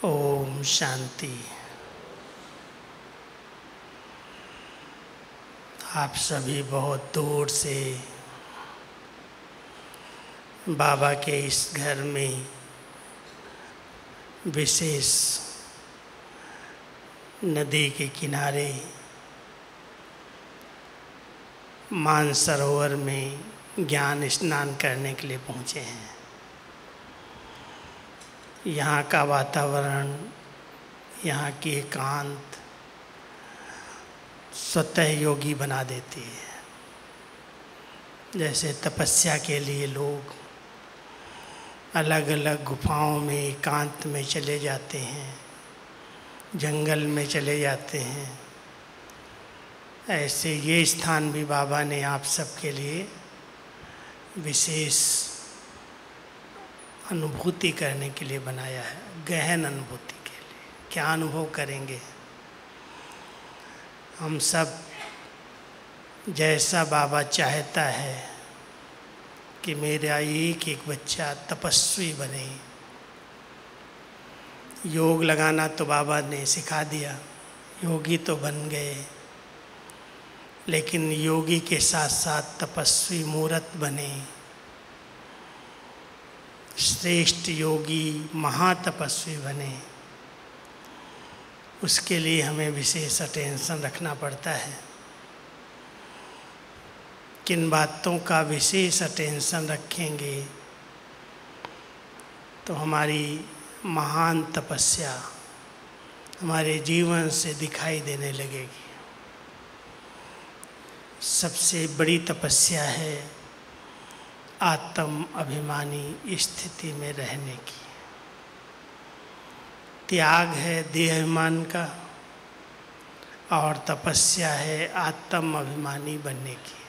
ओम शांति। आप सभी बहुत दूर से बाबा के इस घर में विशेष नदी के किनारे मानसरोवर में ज्ञान स्नान करने के लिए पहुँचे हैं। यहाँ का वातावरण, यहाँ की एकांत स्वतः योगी बना देती है। जैसे तपस्या के लिए लोग अलग अलग गुफाओं में एकांत में चले जाते हैं, जंगल में चले जाते हैं, ऐसे ये स्थान भी बाबा ने आप सबके लिए विशेष अनुभूति करने के लिए बनाया है। गहन अनुभूति के लिए क्या अनुभव करेंगे हम सब। जैसा बाबा चाहता है कि मेरा एक एक बच्चा तपस्वी बने। योग लगाना तो बाबा ने सिखा दिया, योगी तो बन गए, लेकिन योगी के साथ साथ तपस्वी मूर्त बने। श्रेष्ठ योगी महातपस्वी बने। उसके लिए हमें विशेष अटेंशन रखना पड़ता है। किन बातों का विशेष अटेंशन रखेंगे तो हमारी महान तपस्या हमारे जीवन से दिखाई देने लगेगी। सबसे बड़ी तपस्या है आत्म अभिमानी स्थिति में रहने की। त्याग है देह अभिमान का और तपस्या है आत्म अभिमानी बनने की।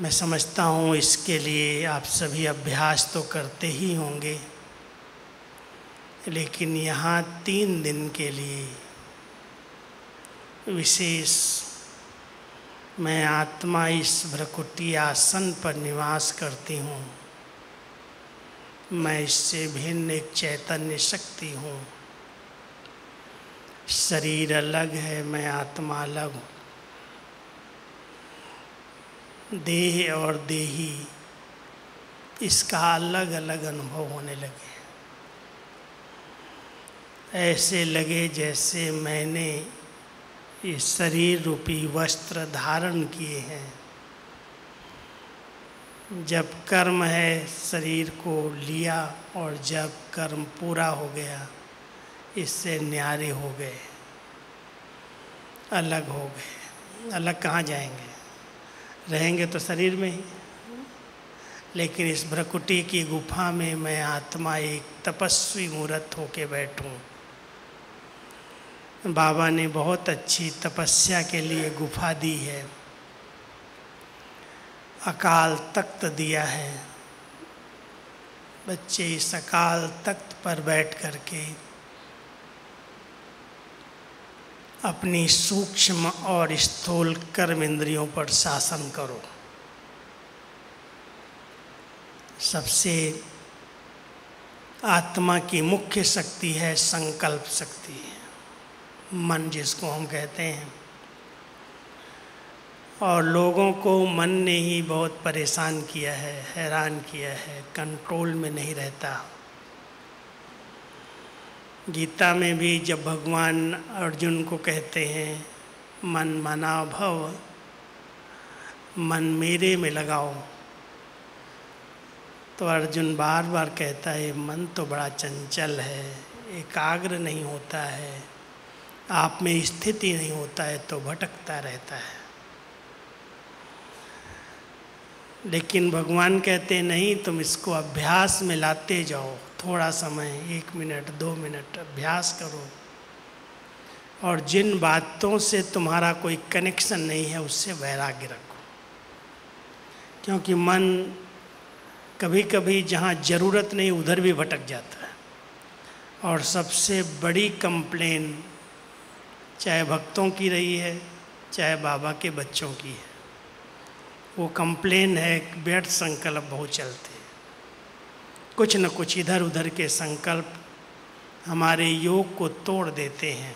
मैं समझता हूँ इसके लिए आप सभी अभ्यास तो करते ही होंगे, लेकिन यहाँ 3 दिन के लिए विशेष मैं आत्मा इस भ्रकुटी आसन पर निवास करती हूँ। मैं इससे भिन्न एक चैतन्य शक्ति हूँ। शरीर अलग है, मैं आत्मा अलग हूँ। देह और देही इसका अलग अलग अनुभव होने लगे। ऐसे लगे जैसे मैंने ये शरीर रूपी वस्त्र धारण किए हैं। जब कर्म है शरीर को लिया और जब कर्म पूरा हो गया इससे न्यारे हो गए, अलग हो गए। अलग कहाँ जाएंगे, रहेंगे तो शरीर में ही। लेकिन इस भ्रकुटी की गुफा में मैं आत्मा एक तपस्वी मूर्त होके बैठूं। बाबा ने बहुत अच्छी तपस्या के लिए गुफा दी है, अकाल तख्त दिया है। बच्चे इस अकाल तख्त पर बैठ करके अपनी सूक्ष्म और स्थूल कर्म इंद्रियों पर शासन करो। सबसे आत्मा की मुख्य शक्ति है संकल्प शक्ति, मन जिसको हम कहते हैं। और लोगों को मन ने ही बहुत परेशान किया है, हैरान किया है, कंट्रोल में नहीं रहता। गीता में भी जब भगवान अर्जुन को कहते हैं मन मना भव, मन मेरे में लगाओ, तो अर्जुन बार बार कहता है मन तो बड़ा चंचल है, एकाग्र नहीं होता है, आप में स्थिति नहीं होता है, तो भटकता रहता है। लेकिन भगवान कहते नहीं, तुम इसको अभ्यास में लाते जाओ। थोड़ा समय 1 मिनट 2 मिनट अभ्यास करो और जिन बातों से तुम्हारा कोई कनेक्शन नहीं है उससे वैराग्य रखो। क्योंकि मन कभी कभी जहाँ ज़रूरत नहीं उधर भी भटक जाता है। और सबसे बड़ी कंप्लेन चाहे भक्तों की रही है चाहे बाबा के बच्चों की है, वो कंप्लेन है व्यर्थ संकल्प बहुत चलते हैं। कुछ न कुछ इधर उधर के संकल्प हमारे योग को तोड़ देते हैं।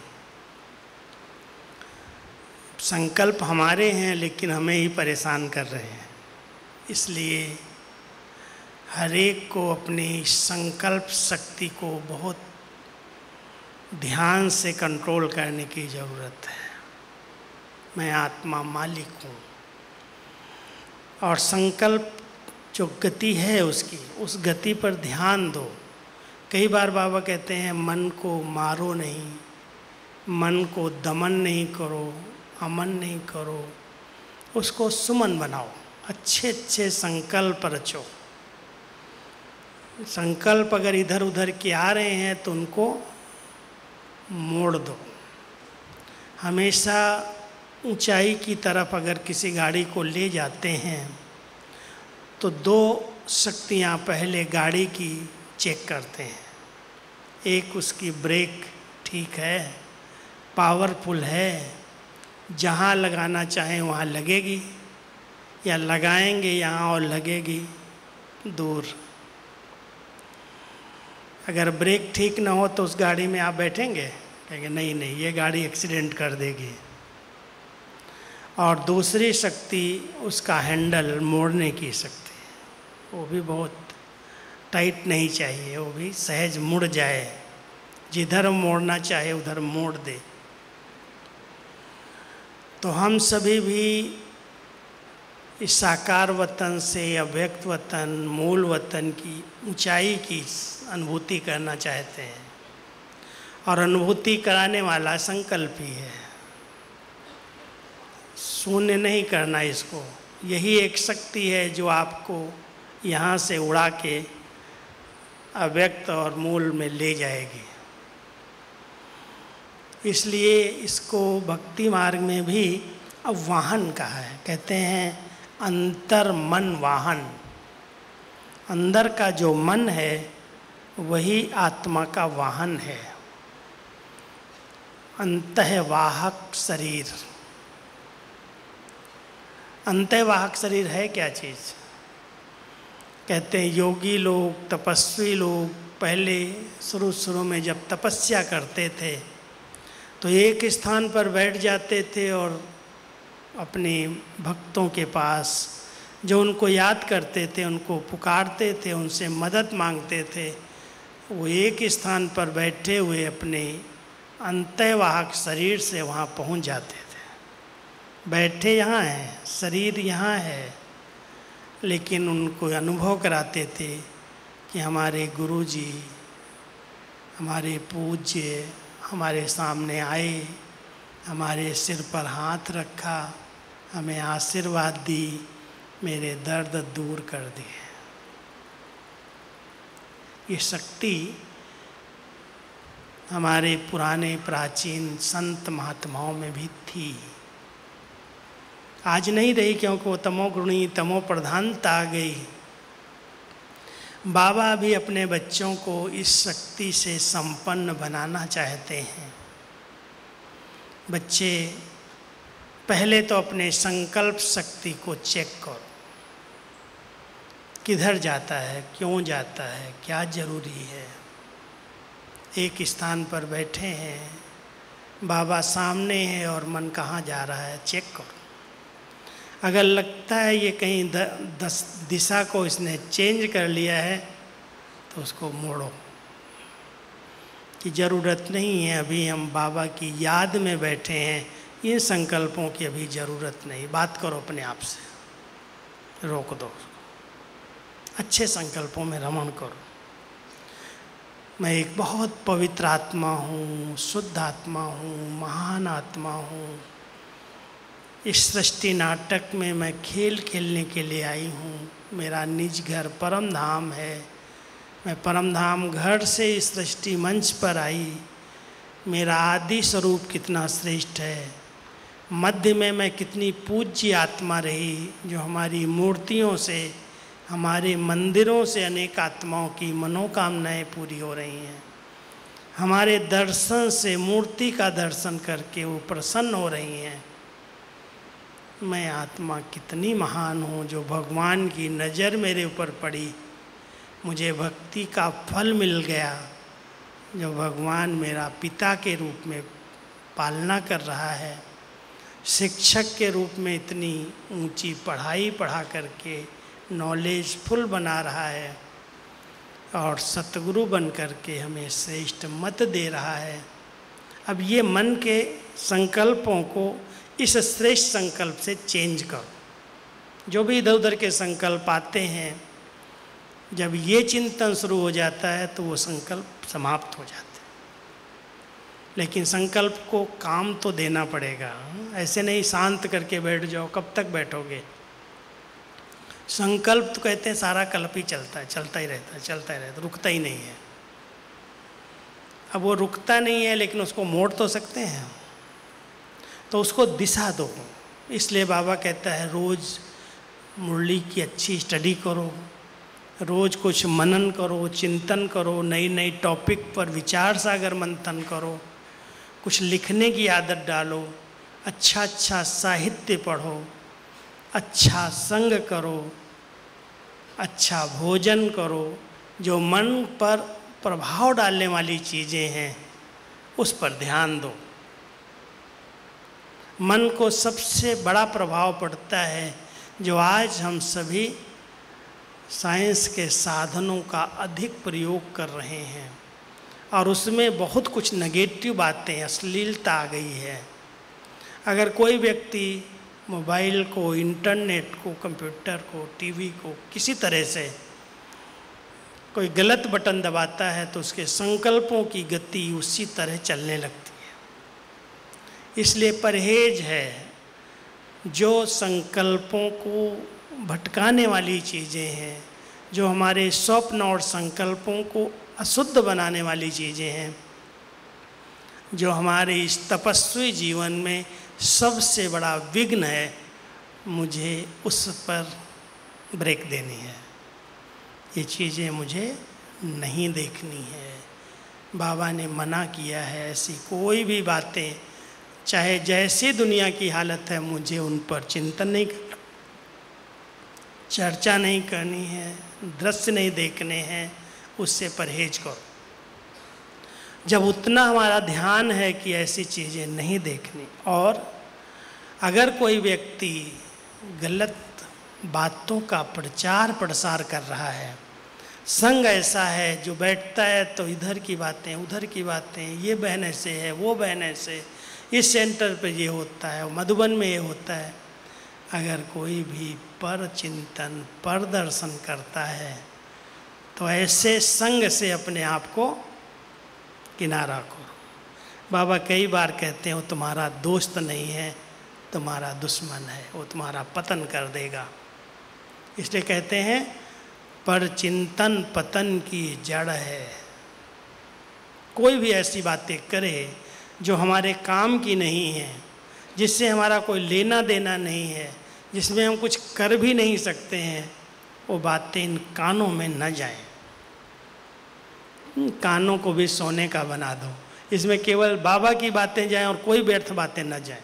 संकल्प हमारे हैं लेकिन हमें ही परेशान कर रहे हैं। इसलिए हर एक को अपनी संकल्प शक्ति को बहुत ध्यान से कंट्रोल करने की ज़रूरत है। मैं आत्मा मालिक हूँ, और संकल्प जो गति है उसकी, उस गति पर ध्यान दो। कई बार बाबा कहते हैं मन को मारो नहीं, मन को दमन नहीं करो, अमन नहीं करो, उसको सुमन बनाओ। अच्छे अच्छे संकल्प रचो। संकल्प अगर इधर उधर के आ रहे हैं तो उनको मोड़ दो। हमेशा ऊंचाई की तरफ अगर किसी गाड़ी को ले जाते हैं तो दो शक्तियां पहले गाड़ी की चेक करते हैं। एक उसकी ब्रेक ठीक है, पावरफुल है, जहाँ लगाना चाहें वहाँ लगेगी, या लगाएंगे यहाँ और लगेगी दूर। अगर ब्रेक ठीक ना हो तो उस गाड़ी में आप बैठेंगे, कहेंगे नहीं नहीं ये गाड़ी एक्सीडेंट कर देगी। और दूसरी शक्ति उसका हैंडल मोड़ने की शक्ति, वो भी बहुत टाइट नहीं चाहिए, वो भी सहज मुड़ जाए, जिधर मोड़ना चाहे उधर मोड़ दे। तो हम सभी भी इस साकार वतन से अव्यक्त वतन, मूल वतन की ऊंचाई की अनुभूति करना चाहते हैं, और अनुभूति कराने वाला संकल्प ही है। शून्य नहीं करना इसको। यही एक शक्ति है जो आपको यहाँ से उड़ा के अव्यक्त और मूल में ले जाएगी। इसलिए इसको भक्ति मार्ग में भी अब वाहन कहा है। कहते हैं अंतर मन वाहन। अंदर का जो मन है वही आत्मा का वाहन है। अंतःवाहक शरीर। अंतःवाहक शरीर है क्या चीज़? कहते हैं योगी लोग, तपस्वी लोग पहले शुरू में जब तपस्या करते थे तो एक स्थान पर बैठ जाते थे और अपने भक्तों के पास जो उनको याद करते थे उनको पुकारते थे, उनसे मदद मांगते थे। वो एक स्थान पर बैठे हुए अपने अंतःवाहक शरीर से वहाँ पहुँच जाते थे। बैठे यहाँ हैं, शरीर यहाँ है, लेकिन उनको अनुभव कराते थे कि हमारे गुरुजी, हमारे पूज्य हमारे सामने आए, हमारे सिर पर हाथ रखा, हमें आशीर्वाद दी, मेरे दर्द दूर कर दिए। ये शक्ति हमारे पुराने प्राचीन संत महात्माओं में भी थी। आज नहीं रही क्योंकि वो तमोगुणी, तमो प्रधानता आ गई। बाबा भी अपने बच्चों को इस शक्ति से संपन्न बनाना चाहते हैं। बच्चे पहले तो अपने संकल्प शक्ति को चेक करो, किधर जाता है, क्यों जाता है, क्या जरूरी है। एक स्थान पर बैठे हैं, बाबा सामने है और मन कहाँ जा रहा है चेक करो। अगर लगता है ये कहीं दिशा को इसने चेंज कर लिया है तो उसको मोड़ो, कि ज़रूरत नहीं है, अभी हम बाबा की याद में बैठे हैं, इन संकल्पों की अभी ज़रूरत नहीं। बात करो अपने आप से, रोक दो, अच्छे संकल्पों में रमण करो। मैं एक बहुत पवित्र आत्मा हूँ, शुद्ध आत्मा हूँ, महान आत्मा हूँ। इस सृष्टि नाटक में मैं खेल खेलने के लिए आई हूँ। मेरा निज घर परम धाम है। मैं परम धाम घर से इस सृष्टि मंच पर आई। मेरा आदि स्वरूप कितना श्रेष्ठ है। मध्य में मैं कितनी पूज्य आत्मा रही, जो हमारी मूर्तियों से, हमारे मंदिरों से अनेक आत्माओं की मनोकामनाएं पूरी हो रही हैं। हमारे दर्शन से, मूर्ति का दर्शन करके वो प्रसन्न हो रही हैं। मैं आत्मा कितनी महान हूँ जो भगवान की नज़र मेरे ऊपर पड़ी। मुझे भक्ति का फल मिल गया, जो भगवान मेरा पिता के रूप में पालना कर रहा है, शिक्षक के रूप में इतनी ऊंची पढ़ाई पढ़ा करके नॉलेजफुल बना रहा है और सतगुरु बन करके हमें श्रेष्ठ मत दे रहा है। अब ये मन के संकल्पों को इस श्रेष्ठ संकल्प से चेंज करो। जो भी इधर उधर के संकल्प आते हैं, जब ये चिंतन शुरू हो जाता है तो वो संकल्प समाप्त हो जाते हैं। लेकिन संकल्प को काम तो देना पड़ेगा, ऐसे नहीं शांत करके बैठ जाओ। कब तक बैठोगे? संकल्प तो कहते हैं सारा कल्प ही चलता है, चलता ही रहता है, चलता ही रहता है, रुकता ही नहीं है। अब वो रुकता नहीं है, लेकिन उसको मोड़ तो सकते हैं, तो उसको दिशा दो। इसलिए बाबा कहता है रोज़ मुरली की अच्छी स्टडी करो, रोज़ कुछ मनन करो, चिंतन करो, नई नई टॉपिक पर विचार सागर मंथन करो, कुछ लिखने की आदत डालो, अच्छा अच्छा साहित्य पढ़ो, अच्छा संग करो, अच्छा भोजन करो। जो मन पर प्रभाव डालने वाली चीज़ें हैं उस पर ध्यान दो। मन को सबसे बड़ा प्रभाव पड़ता है जो आज हम सभी साइंस के साधनों का अधिक प्रयोग कर रहे हैं, और उसमें बहुत कुछ नेगेटिव बातें, अश्लीलता आ गई है। अगर कोई व्यक्ति मोबाइल को, इंटरनेट को, कंप्यूटर को, टीवी को किसी तरह से कोई गलत बटन दबाता है तो उसके संकल्पों की गति उसी तरह चलने लगती है। इसलिए परहेज है। जो संकल्पों को भटकाने वाली चीज़ें हैं, जो हमारे स्वप्न और संकल्पों को अशुद्ध बनाने वाली चीज़ें हैं, जो हमारे इस तपस्वी जीवन में सबसे बड़ा विघ्न है, मुझे उस पर ब्रेक देनी है। ये चीज़ें मुझे नहीं देखनी है। बाबा ने मना किया है, ऐसी कोई भी बातें, चाहे जैसी दुनिया की हालत है, मुझे उन पर चिंतन नहीं करना, चर्चा नहीं करनी है, दृश्य नहीं देखने हैं, उससे परहेज करो। जब उतना हमारा ध्यान है कि ऐसी चीज़ें नहीं देखनी, और अगर कोई व्यक्ति गलत बातों का प्रचार प्रसार कर रहा है, संग ऐसा है जो बैठता है तो इधर की बातें, उधर की बातें, ये बहन ऐसे है, वो बहन ऐसे, इस सेंटर पे ये होता है, मधुबन में ये होता है। अगर कोई भी पर चिंतन, पर दर्शन करता है तो ऐसे संग से अपने आप को किनारा करो। बाबा कई बार कहते हैं वो तुम्हारा दोस्त नहीं है, तुम्हारा दुश्मन है, वो तुम्हारा पतन कर देगा। इसलिए कहते हैं पर चिंतन पतन की जड़ है। कोई भी ऐसी बातें करे जो हमारे काम की नहीं है, जिससे हमारा कोई लेना देना नहीं है, जिसमें हम कुछ कर भी नहीं सकते हैं, वो बातें इन कानों में न जाएं। कानों को भी सोने का बना दो, इसमें केवल बाबा की बातें जाएं और कोई व्यर्थ बातें न जाएं।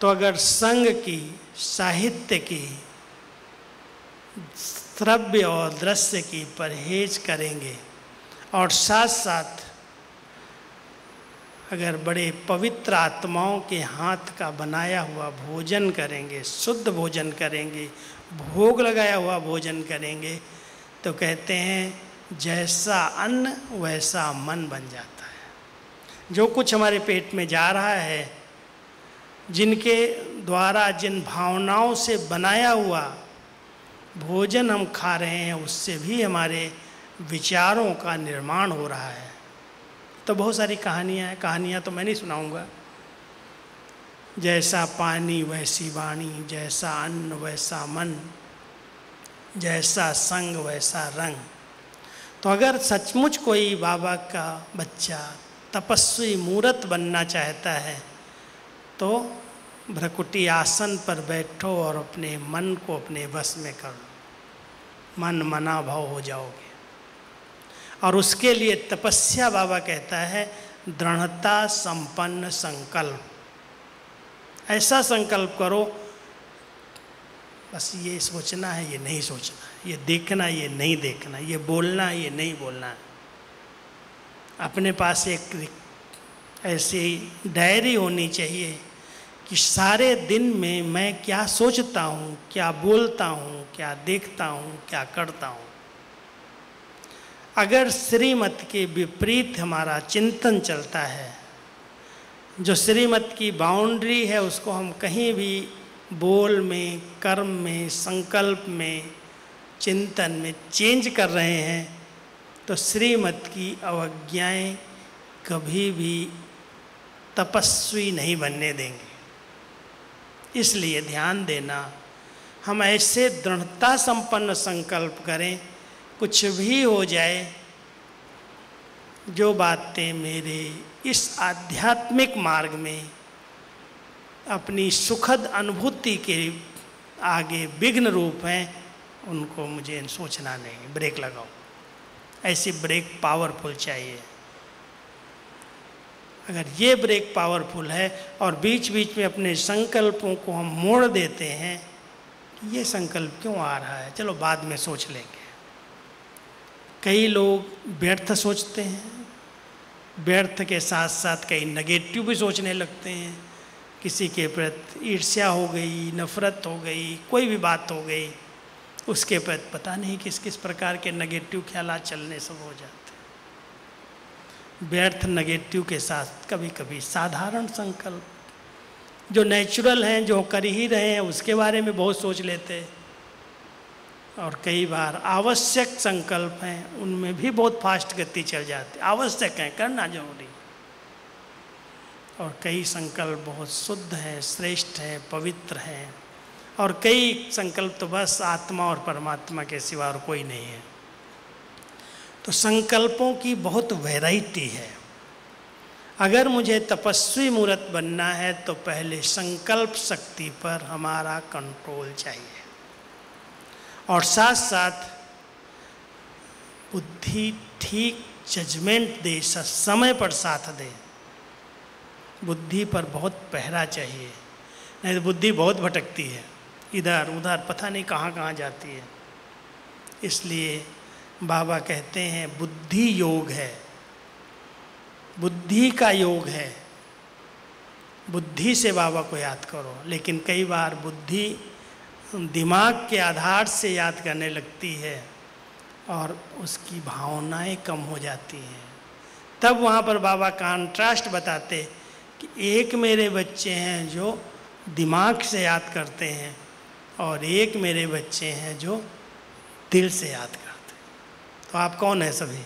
तो अगर संग की, साहित्य की, श्रव्य और दृश्य की परहेज करेंगे, और साथ साथ अगर बड़े पवित्र आत्माओं के हाथ का बनाया हुआ भोजन करेंगे, शुद्ध भोजन करेंगे, भोग लगाया हुआ भोजन करेंगे, तो कहते हैं जैसा अन्न वैसा मन बन जाता है। जो कुछ हमारे पेट में जा रहा है, जिनके द्वारा, जिन भावनाओं से बनाया हुआ भोजन हम खा रहे हैं, उससे भी हमारे विचारों का निर्माण हो रहा है। तो बहुत सारी कहानियाँ हैं, कहानियाँ तो मैं नहीं सुनाऊंगा। जैसा पानी वैसी वाणी, जैसा अन्न वैसा मन, जैसा संग वैसा रंग। तो अगर सचमुच कोई बाबा का बच्चा तपस्वी मूर्त बनना चाहता है तो भ्रकुटी आसन पर बैठो और अपने मन को अपने वश में कर लो, मन मना भाव हो जाओगे। और उसके लिए तपस्या, बाबा कहता है, दृढ़ता संपन्न संकल्प। ऐसा संकल्प करो, बस ये सोचना है, ये नहीं सोचना है, ये देखना, ये नहीं देखना, ये बोलना, ये नहीं बोलना। अपने पास एक ऐसी डायरी होनी चाहिए कि सारे दिन में मैं क्या सोचता हूँ, क्या बोलता हूँ, क्या देखता हूँ, क्या करता हूँ। अगर श्रीमत के विपरीत हमारा चिंतन चलता है, जो श्रीमत की बाउंड्री है उसको हम कहीं भी बोल में, कर्म में, संकल्प में, चिंतन में चेंज कर रहे हैं, तो श्रीमत की अवज्ञाएं कभी भी तपस्वी नहीं बनने देंगे। इसलिए ध्यान देना, हम ऐसे दृढ़ता संपन्न संकल्प करें, कुछ भी हो जाए, जो बातें मेरे इस आध्यात्मिक मार्ग में अपनी सुखद अनुभूति के आगे विघ्न रूप हैं, उनको मुझे सोचना नहीं, ब्रेक लगाओ। ऐसी ब्रेक पावरफुल चाहिए। अगर ये ब्रेक पावरफुल है और बीच बीच में अपने संकल्पों को हम मोड़ देते हैं कि ये संकल्प क्यों आ रहा है, चलो बाद में सोच लेंगे। कई लोग व्यर्थ सोचते हैं, व्यर्थ के साथ साथ कई नेगेटिव भी सोचने लगते हैं। किसी के प्रति ईर्ष्या हो गई, नफरत हो गई, कोई भी बात हो गई, उसके प्रति पता नहीं किस किस प्रकार के नेगेटिव ख्यालात चलने सब हो जाते हैं। व्यर्थ नेगेटिव के साथ कभी कभी साधारण संकल्प जो नेचुरल हैं, जो कर ही रहे हैं, उसके बारे में बहुत सोच लेते हैं। और कई बार आवश्यक संकल्प हैं, उनमें भी बहुत फास्ट गति चल जाती है। आवश्यक हैं, करना जरूरी। और कई संकल्प बहुत शुद्ध हैं, श्रेष्ठ हैं, पवित्र हैं, और कई संकल्प तो बस आत्मा और परमात्मा के सिवा और कोई नहीं है। तो संकल्पों की बहुत वैरायटी है। अगर मुझे तपस्वी मूर्त बनना है तो पहले संकल्प शक्ति पर हमारा कंट्रोल चाहिए, और साथ साथ बुद्धि ठीक जजमेंट दे, समय पर साथ दे। बुद्धि पर बहुत पहरा चाहिए, नहीं तो बुद्धि बहुत भटकती है, इधर उधर पता नहीं कहाँ कहाँ जाती है। इसलिए बाबा कहते हैं बुद्धि योग है, बुद्धि का योग है। बुद्धि से बाबा को याद करो। लेकिन कई बार बुद्धि दिमाग के आधार से याद करने लगती है और उसकी भावनाएं कम हो जाती हैं। तब वहाँ पर बाबा कॉन्ट्रास्ट बताते कि एक मेरे बच्चे हैं जो दिमाग से याद करते हैं, और एक मेरे बच्चे हैं जो दिल से याद करते हैं। तो आप कौन है सभी?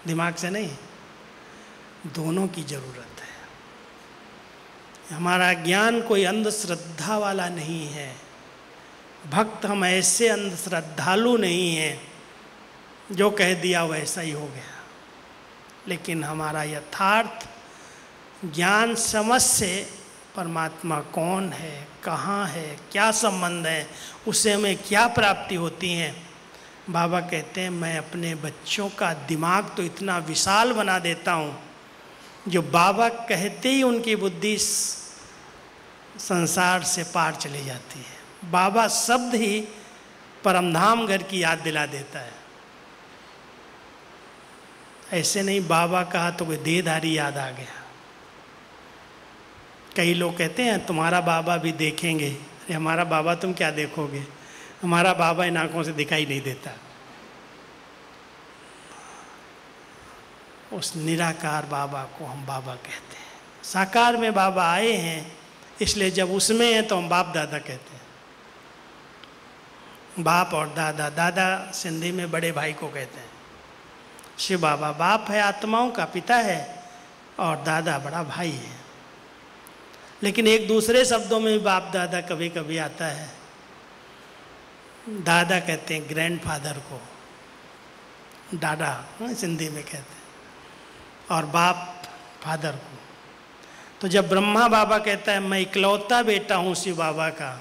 दिमाग से नहीं, दोनों की ज़रूरत है। हमारा ज्ञान कोई अंधश्रद्धा वाला नहीं है। भक्त हम ऐसे अंधश्रद्धालु नहीं हैं जो कह दिया वैसा ही हो गया। लेकिन हमारा यथार्थ ज्ञान समझ से परमात्मा कौन है, कहाँ है, क्या संबंध है, उससे हमें क्या प्राप्ति होती है। बाबा कहते हैं मैं अपने बच्चों का दिमाग तो इतना विशाल बना देता हूँ, जो बाबा कहते ही उनकी बुद्धि संसार से पार चली जाती है। बाबा शब्द ही परमधाम घर की याद दिला देता है। ऐसे नहीं बाबा कहा तो कोई देहधारी याद आ गया। कई लोग कहते हैं तुम्हारा बाबा भी देखेंगे। अरे हमारा बाबा तुम क्या देखोगे, हमारा बाबा इन आँखों से दिखाई नहीं देता। उस निराकार बाबा को हम बाबा कहते हैं। साकार में बाबा आए हैं, इसलिए जब उसमें हैं तो हम बाप दादा कहते हैं। बाप और दादा, दादा सिंधी में बड़े भाई को कहते हैं। शिव बाबा बाप है, आत्माओं का पिता है, और दादा बड़ा भाई है। लेकिन एक दूसरे शब्दों में भी बाप दादा कभी कभी आता है। दादा कहते हैं ग्रैंडफादर को, दादा सिंधी में कहते हैं, और बाप फादर को। तो जब ब्रह्मा बाबा कहता है मैं इकलौता बेटा हूँ शिव बाबा का,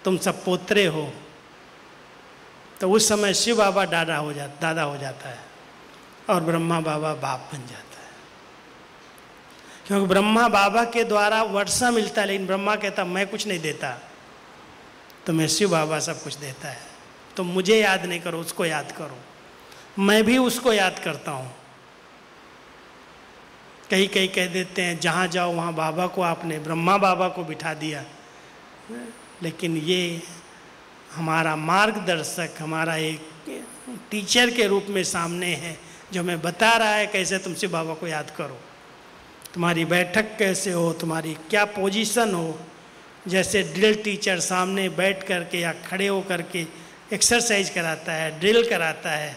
तुम सब पोतरे हो, तो उस समय शिव बाबा दादा हो जाता है, और ब्रह्मा बाबा बाप बन जाता है। क्योंकि ब्रह्मा बाबा के द्वारा वर्षा मिलता है, लेकिन ब्रह्मा कहता मैं कुछ नहीं देता, तुम्हें शिव बाबा सब कुछ देता है। तुम मुझे याद नहीं करो, उसको याद करो। मैं भी उसको याद करता हूँ। कई कह देते हैं जहाँ जाओ वहाँ बाबा को, आपने ब्रह्मा बाबा को बिठा दिया। लेकिन ये हमारा मार्गदर्शक, हमारा एक टीचर के रूप में सामने है, जो हमें बता रहा है कैसे तुम शिव बाबा को याद करो। तुम्हारी बैठक कैसे हो, तुम्हारी क्या पोजीशन हो। जैसे ड्रिल टीचर सामने बैठ करके या खड़े हो करके एक्सरसाइज कराता है, ड्रिल कराता है,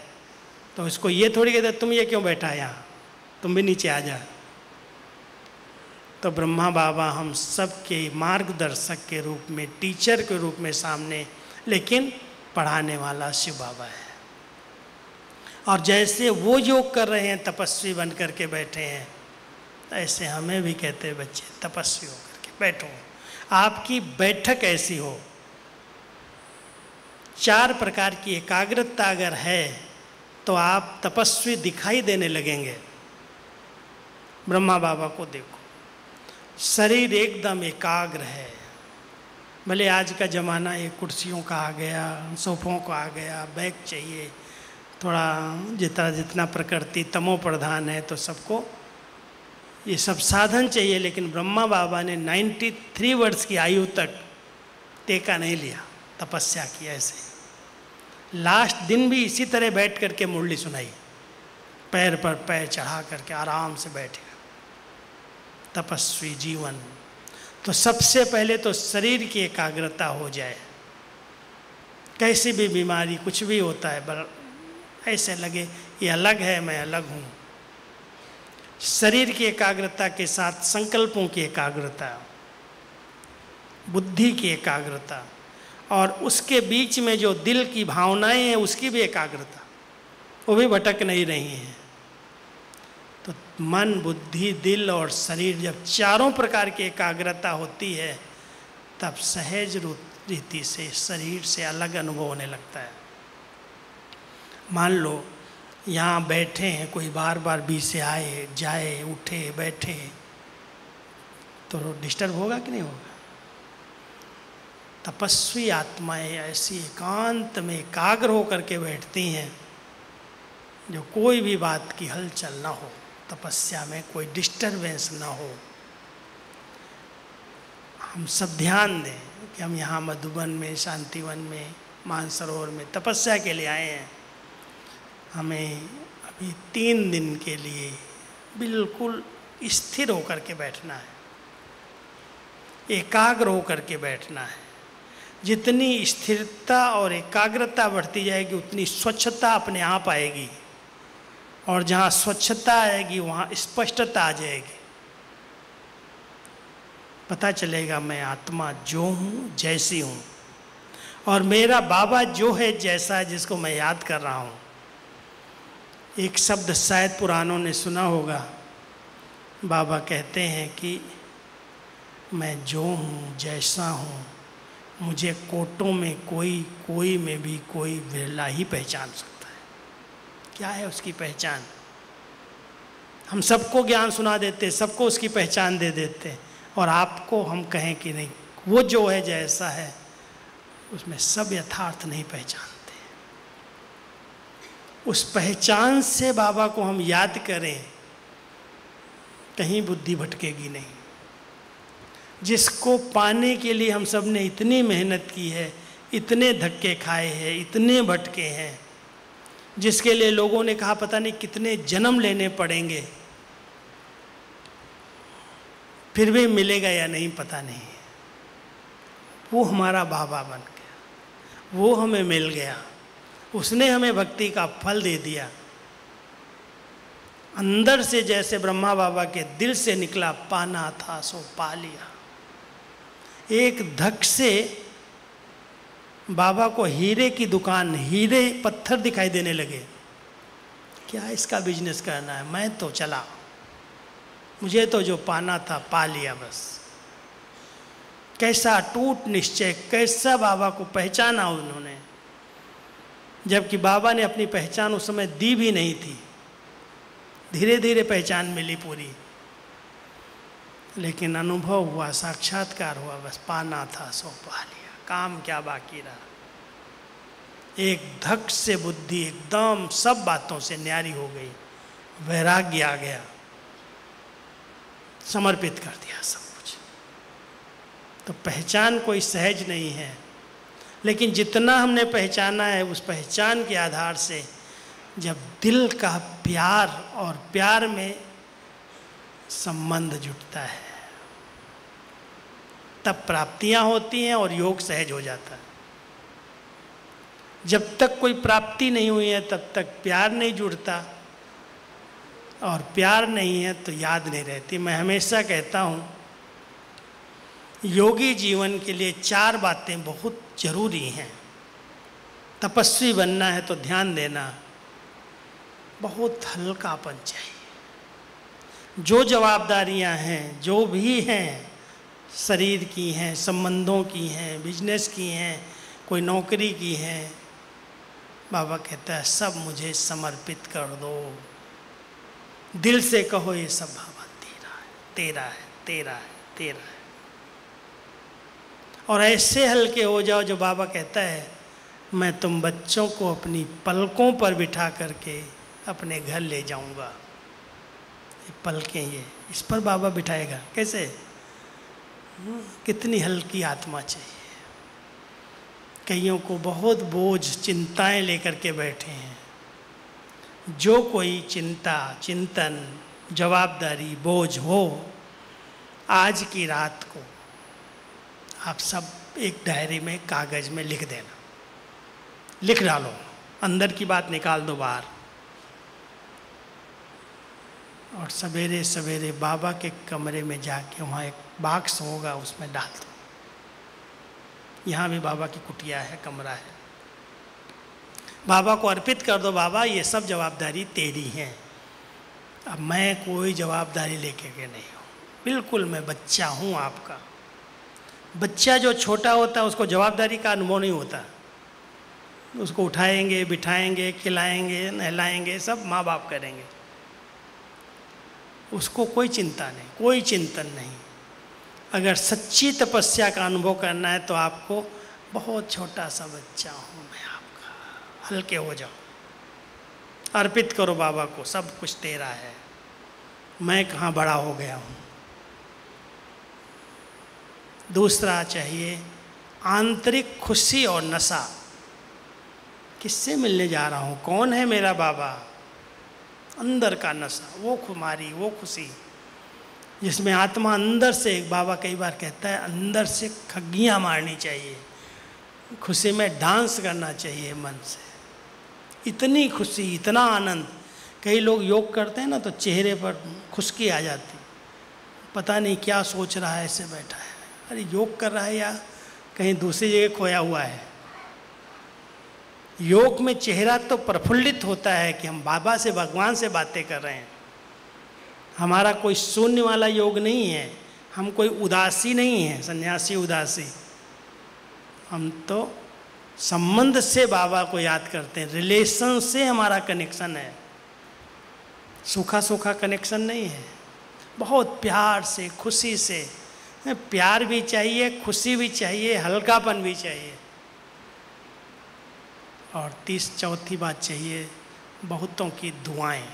तो इसको ये थोड़ी कहते तुम ये क्यों बैठा है यहाँ, तुम भी नीचे आ जा। तो ब्रह्मा बाबा हम सब के मार्गदर्शक के रूप में, टीचर के रूप में सामने, लेकिन पढ़ाने वाला शिव बाबा है। और जैसे वो योग कर रहे हैं, तपस्वी बन करके बैठे हैं, ऐसे हमें भी कहते हैं बच्चे तपस्वी हो करके बैठो। आपकी बैठक ऐसी हो, 4 प्रकार की एकाग्रता अगर है तो आप तपस्वी दिखाई देने लगेंगे। ब्रह्मा बाबा को देखो, शरीर एकदम एकाग्र है। भले आज का ज़माना ये कुर्सियों का आ गया, सोफ़ों का आ गया, बैग चाहिए, थोड़ा जितना प्रकृति तमो प्रधान है तो सबको ये सब साधन चाहिए। लेकिन ब्रह्मा बाबा ने 93 वर्ष की आयु तक टेका नहीं लिया, तपस्या की। ऐसे लास्ट दिन भी इसी तरह बैठ करके मुरली सुनाई, पैर पर पैर चढ़ा करके आराम से बैठे। तपस्वी जीवन। तो सबसे पहले तो शरीर की एकाग्रता हो जाए। कैसी भी बीमारी, कुछ भी होता है, ऐसे लगे ये अलग है, मैं अलग हूँ। शरीर की एकाग्रता के साथ संकल्पों की एकाग्रता, बुद्धि की एकाग्रता, और उसके बीच में जो दिल की भावनाएं हैं उसकी भी एकाग्रता, वो भी भटक नहीं रही हैं। तो मन, बुद्धि, दिल और शरीर जब चारों प्रकार की एकाग्रता होती है, तब सहज रीति से शरीर से अलग अनुभव होने लगता है। मान लो यहाँ बैठे हैं, कोई बार बार बीच से आए जाए, उठे बैठे, तो डिस्टर्ब होगा कि नहीं होगा? तपस्वी आत्माएं ऐसी एकांत में एकाग्र होकर के बैठती हैं, जो कोई भी बात की हलचल ना हो, तपस्या में कोई डिस्टरबेंस ना हो। हम सब ध्यान दें कि हम यहाँ मधुबन में, शांतिवन में, मानसरोवर में तपस्या के लिए आए हैं। हमें अभी 3 दिन के लिए बिल्कुल स्थिर होकर के बैठना है, एकाग्र होकर के बैठना है। जितनी स्थिरता और एकाग्रता बढ़ती जाएगी, उतनी स्वच्छता अपने आप आएगी, और जहाँ स्वच्छता आएगी वहाँ स्पष्टता आ जाएगी। पता चलेगा मैं आत्मा जो हूँ, जैसी हूँ, और मेरा बाबा जो है, जैसा है, जिसको मैं याद कर रहा हूँ। एक शब्द शायद पुरानों ने सुना होगा, बाबा कहते हैं कि मैं जो हूँ, जैसा हूँ, मुझे कोटों में कोई में भी कोई विरला ही पहचान सकता है। क्या है उसकी पहचान? हम सबको ज्ञान सुना देते, सबको उसकी पहचान दे देते, और आपको हम कहें कि नहीं, वो जो है, जैसा है, उसमें सब यथार्थ नहीं पहचानते। उस पहचान से बाबा को हम याद करें, कहीं बुद्धि भटकेगी नहीं। जिसको पाने के लिए हम सब ने इतनी मेहनत की है, इतने धक्के खाए हैं, इतने भटके हैं, जिसके लिए लोगों ने कहा पता नहीं कितने जन्म लेने पड़ेंगे, फिर भी मिलेगा या नहीं पता नहीं। वो हमारा बाबा बन गया, वो हमें मिल गया, उसने हमें भक्ति का फल दे दिया। अंदर से जैसे ब्रह्मा बाबा के दिल से निकला, पाना था सो पा लिया। एक धक से बाबा को हीरे की दुकान, हीरे पत्थर दिखाई देने लगे। क्या इसका बिजनेस करना है? मैं तो चला, मुझे तो जो पाना था पा लिया बस। कैसा टूट निश्चय, कैसा बाबा को पहचाना उन्होंने, जबकि बाबा ने अपनी पहचान उस समय दी भी नहीं थी। धीरे धीरे पहचान मिली पूरी, लेकिन अनुभव हुआ, साक्षात्कार हुआ, बस पाना था सो पा लिया। काम क्या बाकी रहा। एक धक से बुद्धि एकदम सब बातों से न्यारी हो गई, वैराग्य आ गया, समर्पित कर दिया सब कुछ। तो पहचान कोई सहज नहीं है, लेकिन जितना हमने पहचाना है उस पहचान के आधार से जब दिल का प्यार और प्यार में संबंध जुटता है तब प्राप्तियां होती हैं और योग सहज हो जाता है। जब तक कोई प्राप्ति नहीं हुई है तब तक प्यार नहीं जुड़ता, और प्यार नहीं है तो याद नहीं रहती। मैं हमेशा कहता हूँ योगी जीवन के लिए 4 बातें बहुत जरूरी हैं। तपस्वी बनना है तो ध्यान देना, बहुत हल्कापन चाहिए। जो जवाबदारियां हैं जो भी हैं, शरीर की हैं, संबंधों की हैं, बिजनेस की हैं, कोई नौकरी की हैं, बाबा कहता है सब मुझे समर्पित कर दो। दिल से कहो ये सब बाबा तेरा है, तेरा है, तेरा है, तेरा है। और ऐसे हल्के हो जाओ जो बाबा कहता है मैं तुम बच्चों को अपनी पलकों पर बिठा करके अपने घर ले जाऊंगा। ये पलकें, ये इस पर बाबा बिठाएगा कैसे? कितनी हल्की आत्मा चाहिए। कईयों को बहुत बोझ चिंताएं लेकर के बैठे हैं। जो कोई चिंता, चिंतन, जवाबदारी, बोझ हो, आज की रात को आप सब एक डायरी में, कागज में लिख देना, लिख डालो, अंदर की बात निकाल दो बाहर, और सवेरे सवेरे बाबा के कमरे में जाके वहाँ एक बॉक्स होगा उसमें डाल दो। यहाँ भी बाबा की कुटिया है, कमरा है, बाबा को अर्पित कर दो। बाबा ये सब जवाबदारी तेरी है, अब मैं कोई जवाबदारी लेके के नहीं हूँ, बिल्कुल मैं बच्चा हूँ आपका। बच्चा जो छोटा होता है उसको जवाबदारी का अनुभव नहीं होता। उसको उठाएंगे, बिठाएंगे, खिलाएंगे, नहलाएंगे, सब माँ बाप करेंगे, उसको कोई चिंता नहीं, कोई चिंतन नहीं। अगर सच्ची तपस्या का अनुभव करना है तो आपको बहुत छोटा सा बच्चा हूँ मैं आपका, हल्के हो जाओ, अर्पित करो बाबा को, सब कुछ तेरा है, मैं कहाँ बड़ा हो गया हूँ। दूसरा चाहिए आंतरिक खुशी और नशा। किससे मिलने जा रहा हूँ, कौन है मेरा बाबा? अंदर का नशा, वो खुमारी, वो खुशी जिसमें आत्मा अंदर से, बाबा कई बार कहता है अंदर से खग्गियाँ मारनी चाहिए, खुशी में डांस करना चाहिए मन से। इतनी खुशी, इतना आनंद। कई लोग योग करते हैं ना तो चेहरे पर खुशकी आ जाती, पता नहीं क्या सोच रहा है, ऐसे बैठा है, अरे योग कर रहा है या कहीं दूसरी जगह खोया हुआ है। योग में चेहरा तो प्रफुल्लित होता है कि हम बाबा से, भगवान से बातें कर रहे हैं। हमारा कोई शून्य वाला योग नहीं है, हम कोई उदासी नहीं है, सन्यासी उदासी। हम तो संबंध से बाबा को याद करते हैं, रिलेशन से हमारा कनेक्शन है, सूखा सूखा कनेक्शन नहीं है। बहुत प्यार से, खुशी से, प्यार भी चाहिए, खुशी भी चाहिए, हल्कापन भी चाहिए। और चौथी बात चाहिए बहुतों की दुआएं।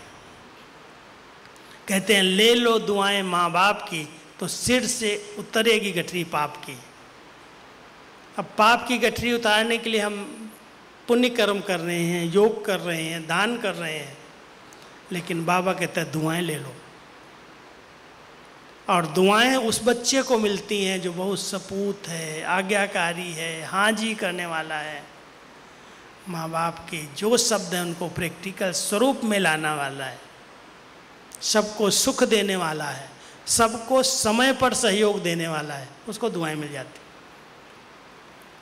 कहते हैं ले लो दुआएं माँ बाप की तो सिर से उतरेगी गठरी पाप की। अब पाप की गठरी उतारने के लिए हम पुण्य कर्म कर रहे हैं, योग कर रहे हैं, दान कर रहे हैं, लेकिन बाबा कहता है दुआएं ले लो। और दुआएं उस बच्चे को मिलती हैं जो बहुत सपूत है, आज्ञाकारी है, हाँ जी करने वाला है। माँ बाप के जो शब्द हैं उनको प्रैक्टिकल स्वरूप में लाना वाला है, सबको सुख देने वाला है, सबको समय पर सहयोग देने वाला है, उसको दुआएं मिल जाती।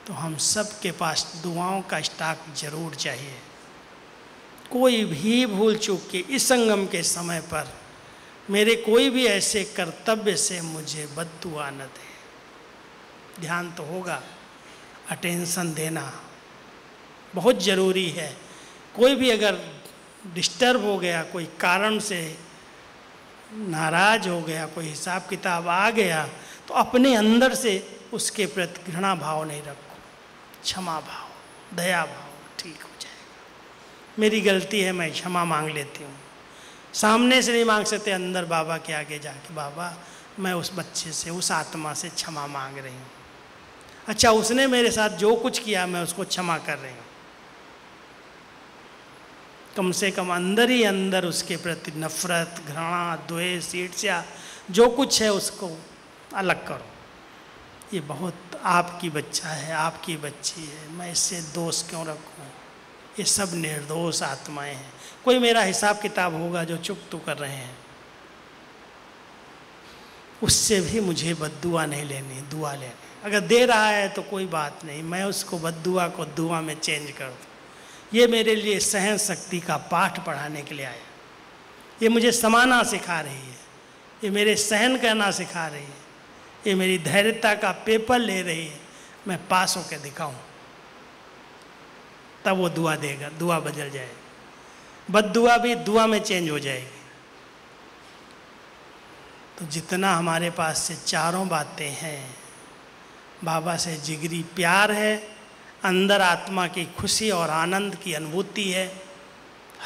तो हम सब के पास दुआओं का स्टॉक जरूर चाहिए। कोई भी भूल चूक के इस संगम के समय पर मेरे कोई भी ऐसे कर्तव्य से मुझे बद्दुआ न दे। ध्यान तो होगा, अटेंशन देना बहुत ज़रूरी है। कोई भी अगर डिस्टर्ब हो गया, कोई कारण से नाराज हो गया, कोई हिसाब किताब आ गया, तो अपने अंदर से उसके प्रति घृणा भाव नहीं रखो। क्षमा भाव, दया भाव, ठीक हो जाएगा। मेरी गलती है, मैं क्षमा मांग लेती हूँ। सामने से नहीं मांग सकते, अंदर बाबा के आगे जाके, बाबा मैं उस बच्चे से, उस आत्मा से क्षमा मांग रही हूँ। अच्छा, उसने मेरे साथ जो कुछ किया मैं उसको क्षमा कर रही हूँ। कम से कम अंदर ही अंदर उसके प्रति नफरत, घृणा, द्वेष, ईर्ष्या जो कुछ है उसको अलग करो। ये बहुत आपकी बच्चा है, आपकी बच्ची है, मैं इससे दोष क्यों रखूं? ये सब निर्दोष आत्माएं हैं। कोई मेरा हिसाब किताब होगा जो चुप तो कर रहे हैं, उससे भी मुझे बद्दुआ नहीं लेनी, दुआ लेनी। अगर दे रहा है तो कोई बात नहीं, मैं उसको बद्दुआ को दुआ में चेंज कर दूँ। ये मेरे लिए सहन शक्ति का पाठ पढ़ाने के लिए आया। ये मुझे समाना सिखा रही है, ये मेरे सहन करना सिखा रही है, ये मेरी धैर्यता का पेपर ले रही है। मैं पास होकर दिखाऊं, तब वो दुआ देगा, दुआ बदल जाएगी, बद्दुआ भी दुआ में चेंज हो जाएगी। तो जितना हमारे पास से चारों बातें हैं, बाबा से जिगरी प्यार है, अंदर आत्मा की खुशी और आनंद की अनुभूति है,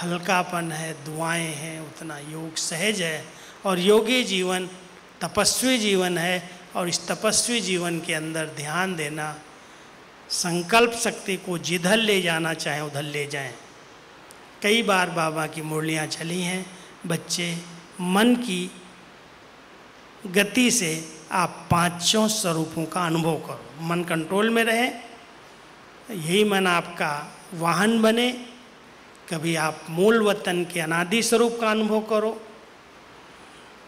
हल्कापन है, दुआएं हैं, उतना योग सहज है। और योगी जीवन तपस्वी जीवन है, और इस तपस्वी जीवन के अंदर ध्यान देना, संकल्प शक्ति को जिधर ले जाना चाहे उधर ले जाएं। कई बार बाबा की मुरलियाँ चली हैं, बच्चे मन की गति से आप पांचों स्वरूपों का अनुभव करो। मन कंट्रोल में रहे, यही मन आपका वाहन बने। कभी आप मूल वतन के अनादि स्वरूप का अनुभव करो,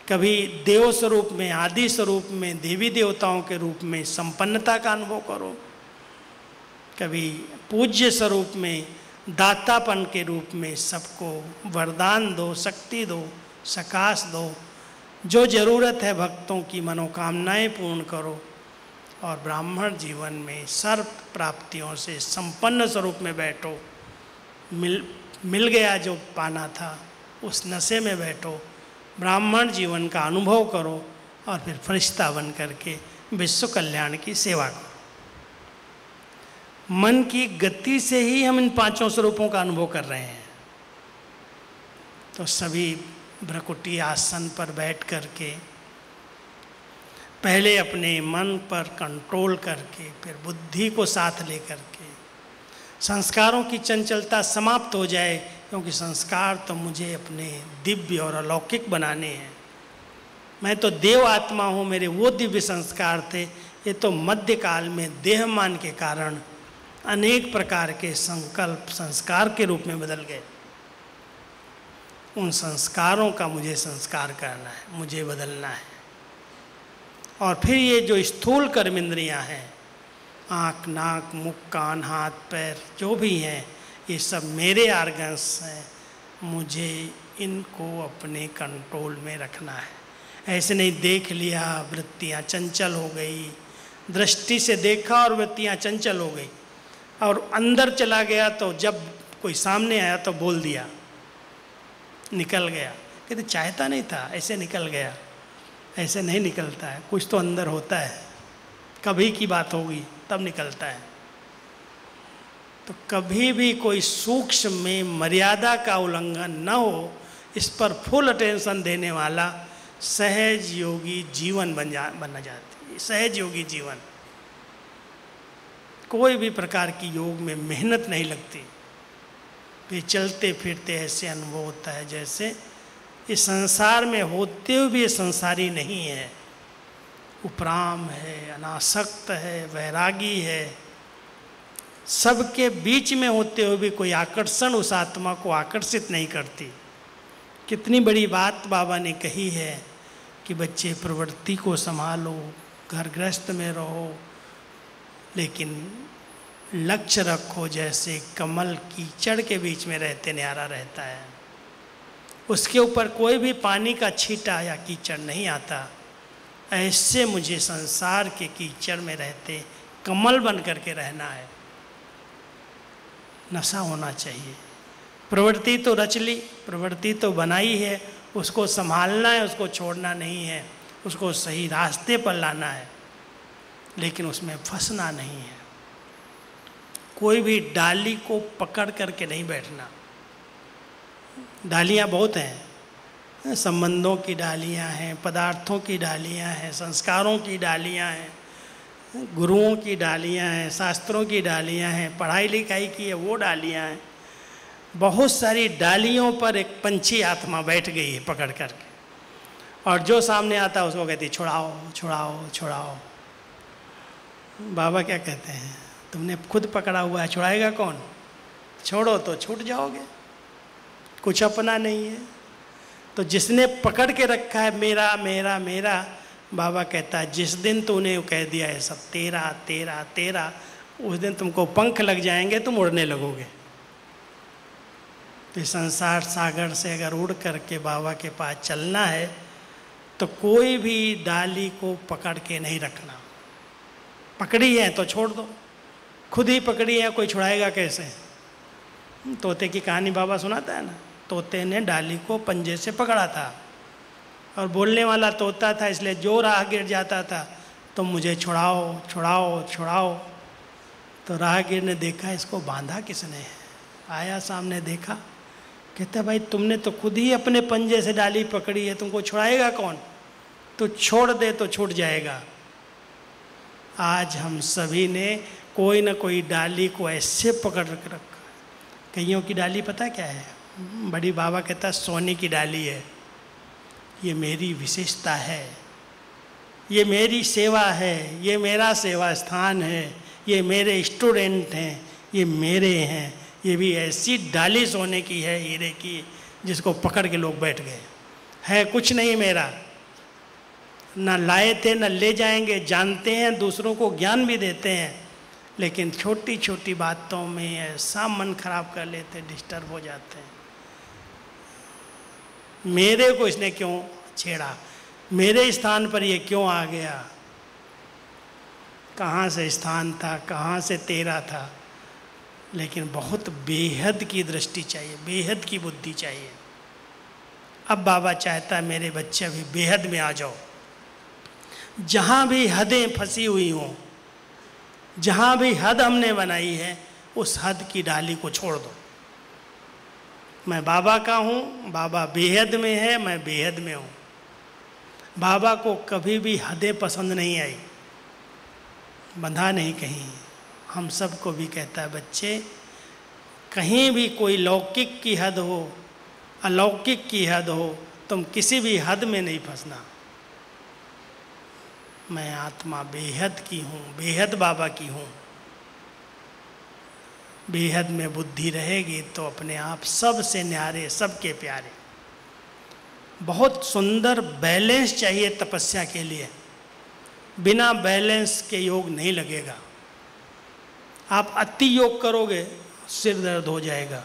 कभी देव स्वरूप में, आदि स्वरूप में, देवी देवताओं के रूप में संपन्नता का अनुभव करो, कभी पूज्य स्वरूप में, दातापन के रूप में सबको वरदान दो, शक्ति दो, सकाश दो, जो ज़रूरत है भक्तों की मनोकामनाएं पूर्ण करो। और ब्राह्मण जीवन में सर्व प्राप्तियों से संपन्न स्वरूप में बैठो। मिल गया जो पाना था, उस नशे में बैठो, ब्राह्मण जीवन का अनुभव करो, और फिर फरिश्ता बन करके विश्व कल्याण की सेवा करो। मन की गति से ही हम इन पांचों स्वरूपों का अनुभव कर रहे हैं। तो सभी भ्रकुटी आसन पर बैठ करके पहले अपने मन पर कंट्रोल करके, फिर बुद्धि को साथ लेकर के संस्कारों की चंचलता समाप्त हो जाए, क्योंकि संस्कार तो मुझे अपने दिव्य और अलौकिक बनाने हैं। मैं तो देव आत्मा हूँ, मेरे वो दिव्य संस्कार थे, ये तो मध्यकाल में देहमान के कारण अनेक प्रकार के संकल्प संस्कार के रूप में बदल गए। उन संस्कारों का मुझे संस्कार करना है, मुझे बदलना है। और फिर ये जो स्थूल कर्मेंद्रियाँ हैं, आँख, नाक, मुख, कान, हाथ, पैर जो भी हैं, ये सब मेरे आर्गन्स हैं, मुझे इनको अपने कंट्रोल में रखना है। ऐसे नहीं देख लिया, वृत्तियाँ चंचल हो गई, दृष्टि से देखा और वृत्तियाँ चंचल हो गई, और अंदर चला गया तो जब कोई सामने आया तो बोल दिया, निकल गया। कहते चाहता नहीं था, ऐसे निकल गया। ऐसे नहीं निकलता है, कुछ तो अंदर होता है, कभी की बात होगी तब निकलता है। तो कभी भी कोई सूक्ष्म में मर्यादा का उल्लंघन न हो, इस पर फुल अटेंशन देने वाला सहज योगी जीवन बनना चाहती है। सहज योगी जीवन, कोई भी प्रकार की योग में मेहनत नहीं लगती। फिर चलते फिरते ऐसे अनुभव होता है जैसे इस संसार में होते हुए भी ये संसारी नहीं है, उपराम है, अनासक्त है, वैरागी है। सबके बीच में होते हुए भी कोई आकर्षण उस आत्मा को आकर्षित नहीं करती। कितनी बड़ी बात बाबा ने कही है कि बच्चे प्रवृत्ति को संभालो, घर गृहस्थ में रहो, लेकिन लक्ष्य रखो जैसे कमल कीचड़ के बीच में रहते न्यारा रहता है, उसके ऊपर कोई भी पानी का छींटा या कीचड़ नहीं आता। ऐसे मुझे संसार के कीचड़ में रहते कमल बन करके रहना है। नशा होना चाहिए। प्रवृत्ति तो रच ली, प्रवृत्ति तो बनाई है, उसको संभालना है, उसको छोड़ना नहीं है, उसको सही रास्ते पर लाना है, लेकिन उसमें फंसना नहीं है। कोई भी डाली को पकड़ करके नहीं बैठना। डालियाँ बहुत हैं, संबंधों की डालियाँ हैं, पदार्थों की डालियाँ हैं, संस्कारों की डालियाँ हैं, गुरुओं की डालियाँ हैं, शास्त्रों की डालियाँ हैं, पढ़ाई लिखाई की है वो डालियाँ हैं। बहुत सारी डालियों पर एक पंछी आत्मा बैठ गई है पकड़ करके, और जो सामने आता है उसको कहती छुड़ाओ छुड़ाओ छुड़ाओ। बाबा क्या कहते हैं, तुमने खुद पकड़ा हुआ है, छुड़ाएगा कौन? छोड़ो तो छूट जाओगे, कुछ अपना नहीं है। तो जिसने पकड़ के रखा है मेरा मेरा मेरा, बाबा कहता है जिस दिन तूने कह दिया है सब तेरा तेरा तेरा, उस दिन तुमको पंख लग जाएंगे, तुम उड़ने लगोगे। तो संसार सागर से अगर उड़ करके बाबा के पास चलना है तो कोई भी डाली को पकड़ के नहीं रखना। पकड़ी है तो छोड़ दो, खुद ही पकड़ी है, कोई छुड़ाएगा कैसे? तोते की कहानी बाबा सुनाता है ना, तोते ने डाली को पंजे से पकड़ा था और बोलने वाला तोता था, इसलिए जो राहगीर जाता था तो मुझे छुड़ाओ छुड़ाओ छुड़ाओ। तो राहगीर ने देखा इसको बांधा किसने है, आया सामने देखा, कहता भाई तुमने तो खुद ही अपने पंजे से डाली पकड़ी है, तुमको छुड़ाएगा कौन? तो छोड़ दे तो छूट जाएगा। आज हम सभी ने कोई ना कोई डाली को ऐसे पकड़ रखा। कईयों की डाली पता क्या है? बड़ी बाबा कहता है सोने की डाली है, ये मेरी विशेषता है, ये मेरी सेवा है, ये मेरा सेवा स्थान है, ये मेरे स्टूडेंट हैं, ये मेरे हैं। ये भी ऐसी डाली सोने की है, हीरे की, जिसको पकड़ के लोग बैठ गए। है कुछ नहीं मेरा, ना लाए थे ना ले जाएंगे, जानते हैं, दूसरों को ज्ञान भी देते हैं, लेकिन छोटी छोटी बातों में ऐसा मन खराब कर लेते, डिस्टर्ब हो जाते हैं। मेरे को इसने क्यों छेड़ा, मेरे स्थान पर ये क्यों आ गया? कहाँ से स्थान था, कहाँ से तेरा था? लेकिन बहुत बेहद की दृष्टि चाहिए, बेहद की बुद्धि चाहिए। अब बाबा चाहता है मेरे बच्चे अभी बेहद में आ जाओ। जहाँ भी हदें फंसी हुई हों, जहाँ भी हद हमने बनाई है, उस हद की डाली को छोड़ दो। मैं बाबा का हूँ, बाबा बेहद में है, मैं बेहद में हूँ। बाबा को कभी भी हदें पसंद नहीं आई, बंधा नहीं कहीं। हम सबको भी कहता है बच्चे, कहीं भी कोई लौकिक की हद हो, अलौकिक की हद हो, तुम किसी भी हद में नहीं फंसना। मैं आत्मा बेहद की हूँ, बेहद बाबा की हूँ। बेहद में बुद्धि रहेगी तो अपने आप सबसे न्यारे, सबके प्यारे। बहुत सुंदर बैलेंस चाहिए तपस्या के लिए, बिना बैलेंस के योग नहीं लगेगा। आप अति योग करोगे सिर दर्द हो जाएगा,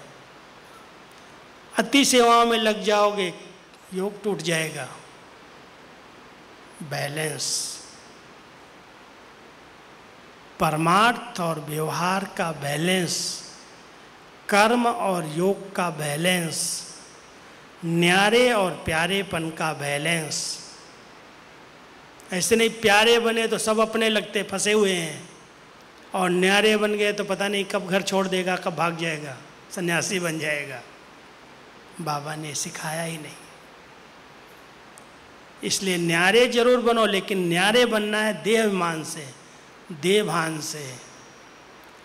अति सेवाओं में लग जाओगे योग टूट जाएगा। बैलेंस, परमार्थ और व्यवहार का बैलेंस, कर्म और योग का बैलेंस, न्यारे और प्यारेपन का बैलेंस। ऐसे नहीं प्यारे बने तो सब अपने लगते फंसे हुए हैं, और न्यारे बन गए तो पता नहीं कब घर छोड़ देगा, कब भाग जाएगा, सन्यासी बन जाएगा। बाबा ने सिखाया ही नहीं। इसलिए न्यारे जरूर बनो, लेकिन न्यारे बनना है देहाभिमान से, देवभान से,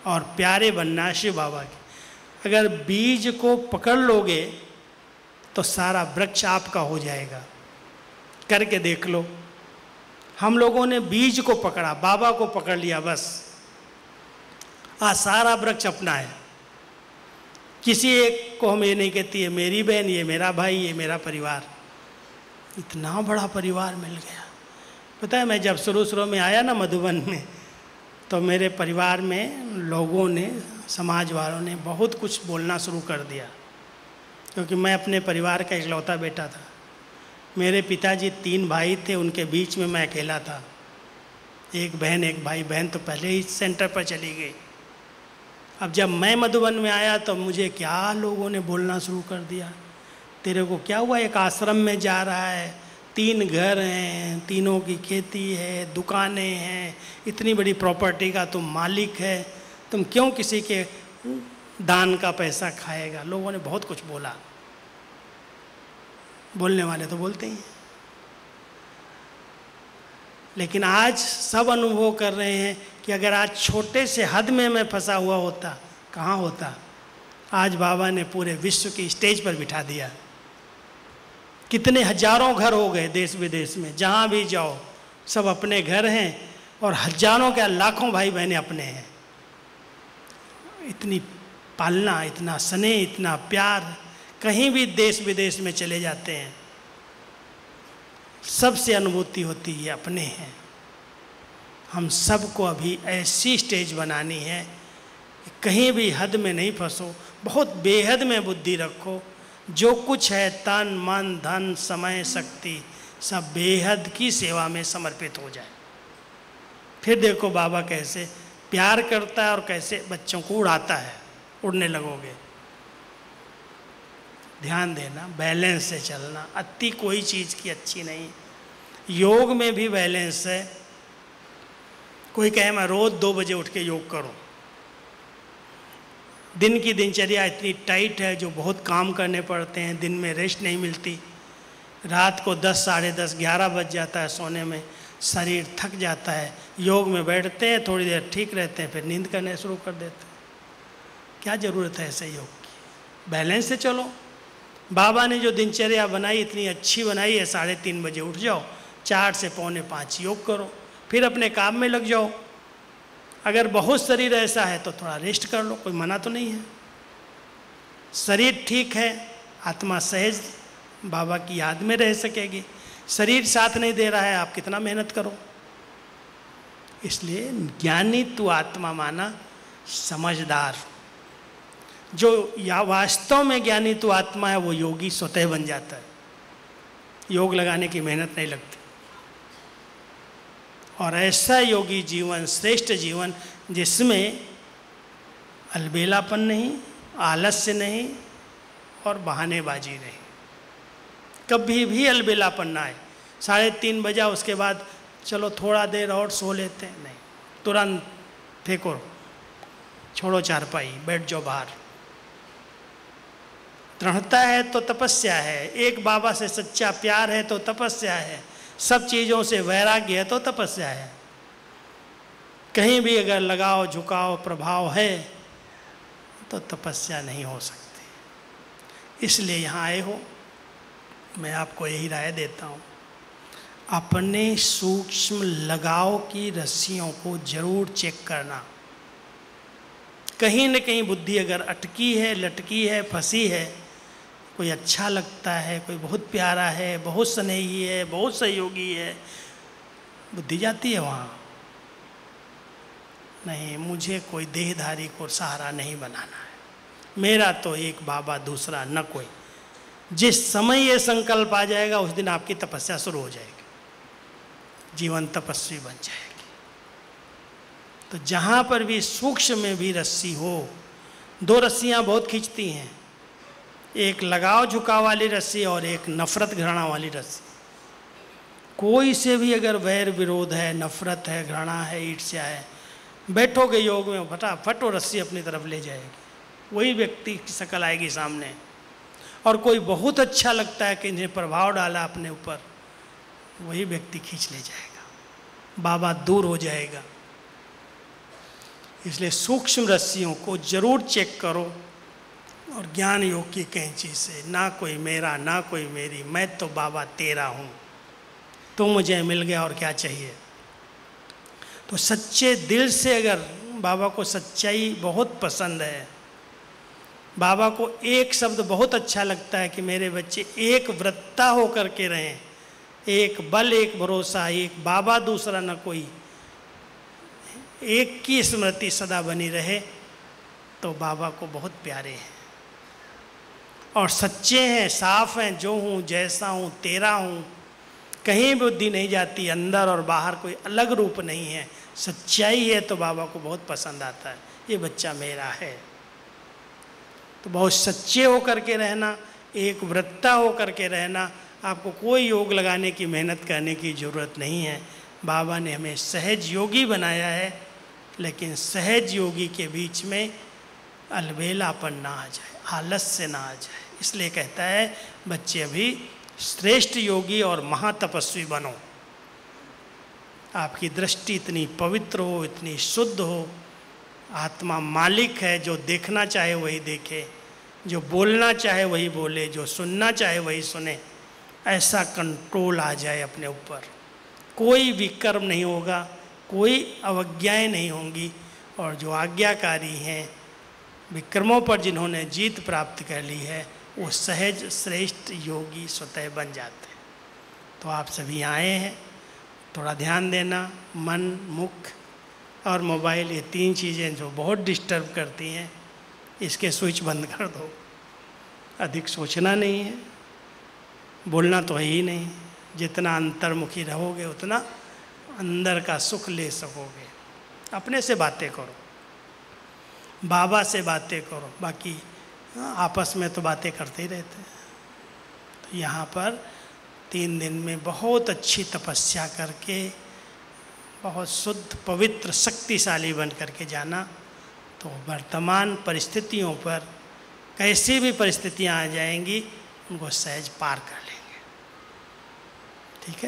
और प्यारे बनना है शिव बाबा के। अगर बीज को पकड़ लोगे तो सारा वृक्ष आपका हो जाएगा। करके देख लो। हम लोगों ने बीज को पकड़ा, बाबा को पकड़ लिया, बस आज सारा वृक्ष अपना है। किसी एक को हम ये नहीं कहती है मेरी बहन, ये मेरा भाई, ये मेरा परिवार। इतना बड़ा परिवार मिल गया। पता है मैं जब शुरू में आया ना मधुबन में, तो मेरे परिवार में लोगों ने, समाज वालों ने बहुत कुछ बोलना शुरू कर दिया, क्योंकि मैं अपने परिवार का इकलौता बेटा था। मेरे पिताजी 3 भाई थे, उनके बीच में मैं अकेला था। एक बहन एक भाई, बहन तो पहले ही सेंटर पर चली गई। अब जब मैं मधुबन में आया तो मुझे क्या लोगों ने बोलना शुरू कर दिया, तेरे को क्या हुआ, एक आश्रम में जा रहा है, 3 घर हैं, तीनों की खेती है, दुकानें हैं, इतनी बड़ी प्रॉपर्टी का तुम मालिक है, तुम क्यों किसी के दान का पैसा खाएगा। लोगों ने बहुत कुछ बोला, बोलने वाले तो बोलते ही हैं, लेकिन आज सब अनुभव कर रहे हैं कि अगर आज छोटे से हद में मैं फंसा हुआ होता, कहाँ होता। आज बाबा ने पूरे विश्व की स्टेज पर बिठा दिया। कितने हजारों घर हो गए देश विदेश में, जहाँ भी जाओ सब अपने घर हैं और हजारों क्या लाखों भाई बहनें अपने हैं। इतनी पालना, इतना स्नेह, इतना प्यार, कहीं भी देश विदेश में चले जाते हैं सबसे अनुभूति होती है अपने हैं। हम सबको अभी ऐसी स्टेज बनानी है कि कहीं भी हद में नहीं फंसो, बहुत बेहद में बुद्धि रखो। जो कुछ है तन मन धन समय शक्ति सब बेहद की सेवा में समर्पित हो जाए। फिर देखो बाबा कैसे प्यार करता है और कैसे बच्चों को उड़ाता है, उड़ने लगोगे। ध्यान देना, बैलेंस से चलना, अति कोई चीज़ की अच्छी नहीं। योग में भी बैलेंस है। कोई कहे मैं रोज़ 2 बजे उठ के योग करूं, दिन की दिनचर्या इतनी टाइट है, जो बहुत काम करने पड़ते हैं, दिन में रेस्ट नहीं मिलती, रात को 10, साढ़े 10, 11 बज जाता है सोने में, शरीर थक जाता है। योग में बैठते हैं, थोड़ी देर ठीक रहते हैं, फिर नींद करने शुरू कर देते हैं। क्या ज़रूरत है ऐसे योग की। बैलेंस से चलो। बाबा ने जो दिनचर्या बनाई इतनी अच्छी बनाई है, 3:30 बजे उठ जाओ, 4 से 4:45 योग करो, फिर अपने काम में लग जाओ। अगर बहुत शरीर ऐसा है तो थोड़ा रेस्ट कर लो, कोई मना तो नहीं है। शरीर ठीक है, आत्मा सहज बाबा की याद में रह सकेगी। शरीर साथ नहीं दे रहा है, आप कितना मेहनत करो। इसलिए ज्ञानी तू आत्मा माना, समझदार। जो या वास्तव में ज्ञानी तू आत्मा है वो योगी स्वतः बन जाता है। योग लगाने की मेहनत नहीं लगती। और ऐसा योगी जीवन, श्रेष्ठ जीवन, जिसमें अलबेलापन नहीं, आलस्य नहीं और बहानेबाजी नहीं। कभी भी अलबेलापन ना आए। 3:30 बजा, उसके बाद चलो थोड़ा देर और सो लेते हैं, नहीं, तुरंत फेंको, छोड़ो चारपाई, बैठ जाओ बाहर। दृढ़ता है तो तपस्या है, एक बाबा से सच्चा प्यार है तो तपस्या है, सब चीज़ों से वैराग्य है तो तपस्या है। कहीं भी अगर लगाव झुकाव प्रभाव है तो तपस्या नहीं हो सकती। इसलिए यहाँ आए हो, मैं आपको यही राय देता हूँ, अपने सूक्ष्म लगाव की रस्सियों को जरूर चेक करना। कहीं न कहीं बुद्धि अगर अटकी है, लटकी है, फंसी है, कोई अच्छा लगता है, कोई बहुत प्यारा है, बहुत स्नेही है, बहुत सहयोगी है, बुद्धि जाती है वहाँ। नहीं, मुझे कोई देहधारी को सहारा नहीं बनाना है, मेरा तो एक बाबा, दूसरा न कोई। जिस समय ये संकल्प आ जाएगा उस दिन आपकी तपस्या शुरू हो जाएगी, जीवन तपस्वी बन जाएगी। तो जहाँ पर भी सूक्ष्म में भी रस्सी हो, 2 रस्सियाँ बहुत खींचती हैं, एक लगाव झुकाव वाली रस्सी और एक नफरत घृणा वाली रस्सी। कोई से भी अगर वैर विरोध है, नफरत है, घृणा है, ईर्ष्या है, बैठोगे योग में फटाफट वो रस्सी अपनी तरफ ले जाएगी, वही व्यक्ति की शक्ल आएगी सामने। और कोई बहुत अच्छा लगता है कि इन्हें प्रभाव डाला अपने ऊपर, वही व्यक्ति खींच ले जाएगा, बाबा दूर हो जाएगा। इसलिए सूक्ष्म रस्सियों को जरूर चेक करो। और ज्ञान योग की कैंची से, ना कोई मेरा ना कोई मेरी, मैं तो बाबा तेरा हूँ, तो मुझे मिल गया और क्या चाहिए। तो सच्चे दिल से अगर बाबा को सच्चाई बहुत पसंद है, बाबा को एक शब्द बहुत अच्छा लगता है कि मेरे बच्चे एक वृत्ता होकर के रहें, एक बल, एक भरोसा, एक बाबा दूसरा न कोई, एक की स्मृति सदा बनी रहे, तो बाबा को बहुत प्यारे हैं और सच्चे हैं, साफ हैं। जो हूँ जैसा हूँ तेरा हूँ, कहीं बुद्धि नहीं जाती, अंदर और बाहर कोई अलग रूप नहीं है, सच्चाई है, तो बाबा को बहुत पसंद आता है, ये बच्चा मेरा है। तो बहुत सच्चे होकर के रहना, एक वृत्ता होकर के रहना। आपको कोई योग लगाने की, मेहनत करने की ज़रूरत नहीं है। बाबा ने हमें सहज योगी बनाया है, लेकिन सहज योगी के बीच में अलबेलापन ना आ जाए, आलस्य ना आ जाए। इसलिए कहता है बच्चे अभी श्रेष्ठ योगी और महातपस्वी बनो। आपकी दृष्टि इतनी पवित्र हो, इतनी शुद्ध हो, आत्मा मालिक है, जो देखना चाहे वही देखे, जो बोलना चाहे वही बोले, जो सुनना चाहे वही सुने। ऐसा कंट्रोल आ जाए अपने ऊपर, कोई विकर्म नहीं होगा, कोई अवज्ञाएं नहीं होंगी, और जो आज्ञाकारी हैं, विक्रमों पर जिन्होंने जीत प्राप्त कर ली है, वो सहज श्रेष्ठ योगी स्वतः बन जाते हैं। तो आप सभी आए हैं, थोड़ा ध्यान देना। मन, मुख और मोबाइल, ये तीन चीज़ें जो बहुत डिस्टर्ब करती हैं, इसके स्विच बंद कर दो। अधिक सोचना नहीं है, बोलना तो है ही नहीं। जितना अंतर्मुखी रहोगे उतना अंदर का सुख ले सकोगे। अपने से बातें करो, बाबा से बातें करो, बाकी आपस में तो बातें करते ही रहते हैं। तो यहाँ पर 3 दिन में बहुत अच्छी तपस्या करके, बहुत शुद्ध, पवित्र, शक्तिशाली बन करके जाना। तो वर्तमान परिस्थितियों पर कैसी भी परिस्थितियाँ आ जाएंगी, उनको सहज पार कर लेंगे। ठीक है।